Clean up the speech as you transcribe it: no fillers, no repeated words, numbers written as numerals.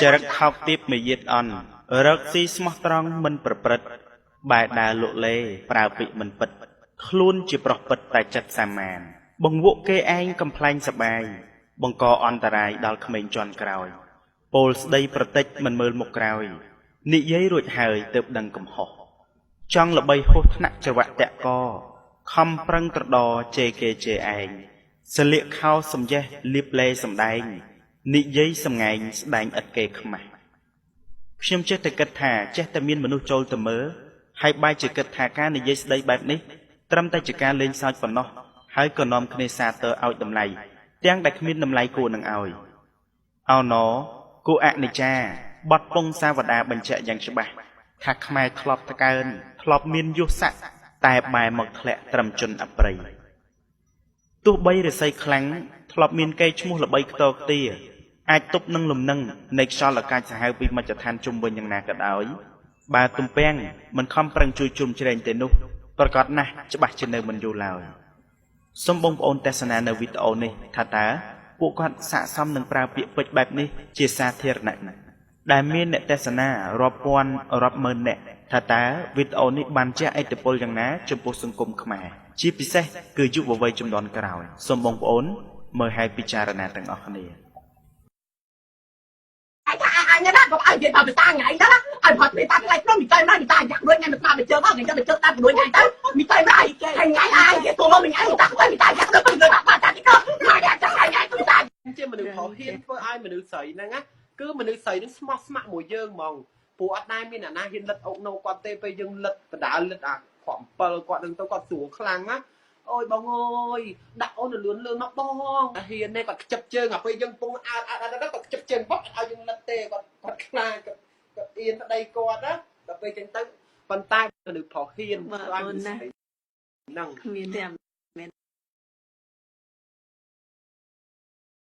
ចរិតខោបទៀបមួយយៀតអន់រកស៊ីស្មោះត្រង់មិនប្រព្រឹត្តបែរដើរលក់លេប្រើពាក្យមិនពិតខ្លួនជាប្រុសពិតតែចិត្តសាមញ្ញបង្វក់គេឯងកំ ប្លែងសបាយបង្កអន្តរាយដល់ក្មេងជាន់ក្រោយពោលស្ដីប្រតិចមិនមើលមុខក្រោយនិយាយរួចហើយទើបដឹងកំហុសចង់ល្បីហួសថ្នាក់ច្រវាក់តាក់កខំប្រឹងត្រដរជេរគេជេរឯងសលៀកខោសំយេះលៀបលេសំដែងនិយាយសំងែងស្ដែងឥតគេខ្មាស់ខ្ញុំចេះតែគិតថាចេះតែមានមនុស្សចូលទៅមើលហើយបែរជាគិតថាការនិយាយស្ដីបែបនេះត្រឹមតែជាការលេងសើចប៉ុណ្ណោះហើយក៏នាំគ្នាសាទរឲ្យតម្លៃទាំងដែលគ្មានតម្លៃគួរនឹងឲ្យអោណគូអនិច្ចាបត់ពងសាវតាបញ្ជាក់យ៉ាងច្បាស់ថាខ្មែរធ្លាប់តកើនធ្លាប់មានយុស័ក្តិតែបែរមកធ្លាក់ត្រឹមជនអប្រិយទោះបីរិស័យខ្លាំងធ្លាប់មានកេរ្តិ៍ឈ្មោះល្បីខ្ទរខ្ទាអាចទប់នឹងលំនឹងនៃខ្យល់អាកាសសាហាវពីមជ្ឈដ្ឋានជុំវិញយ៉ាងណាក៏ដោយបើទំពាំងមិនខំប្រឹងជួយជុំជ្រែងទេនោះប្រកាសណាស់ច្បាស់ជានៅមិនយូរឡើយសូមបងប្អូនទស្សនានៅវីដេអូនេះថាតើពួកគាត់ស័ក្តិសមនឹងប្រើពាក្យពេចន៍បែបនេះជាសាធារណៈដែលមានអ្នកទស្សនារាប់ពាន់រាប់ម៉ឺននាក់ថាតើវីដេអូនេះបានជះឥទ្ធិពលយ៉ាងណាចំពោះសង្គមខ្មែរជាពិសេសគឺយុវវ័យជំនាន់ក្រោយសូមបងប្អូនមើលហើយពិចារណាទាំងអស់គ្នាជាមនុស្សខុសហ៊ានធ្វើឲ្យមនុស្សស្រីហ្នឹងណាគឺមនុស្សស្រីហ្នឹងស្មោះស្ម័គ្រមួយយើងហ្មងព្រោះអត់ដែរមានអ្នកណាហ៊ានលិតអុកនៅគាត់ទេពេលយើងលិតបដាលលិតអាខំ7គាត់នឹងទៅគាត់ស្រួលខ្លាំងណាអូយបងអើយដាក់អូនលឿនលឿនមកបងហ៊ាននេះគាត់ខ្ជិបជើងអាពេលយើងពងអើតគាត់ខ្ជិបជើងបោះឲ្យយើងលិតទេគាត់ខ្លាចគាត់អៀនប្តីគាត់ណាដល់ពេលចឹងទៅប៉ុន្តែមនុស្សប្រុសហ៊ានធ្វើឲ្យមនុស្សស្រីហ្នឹង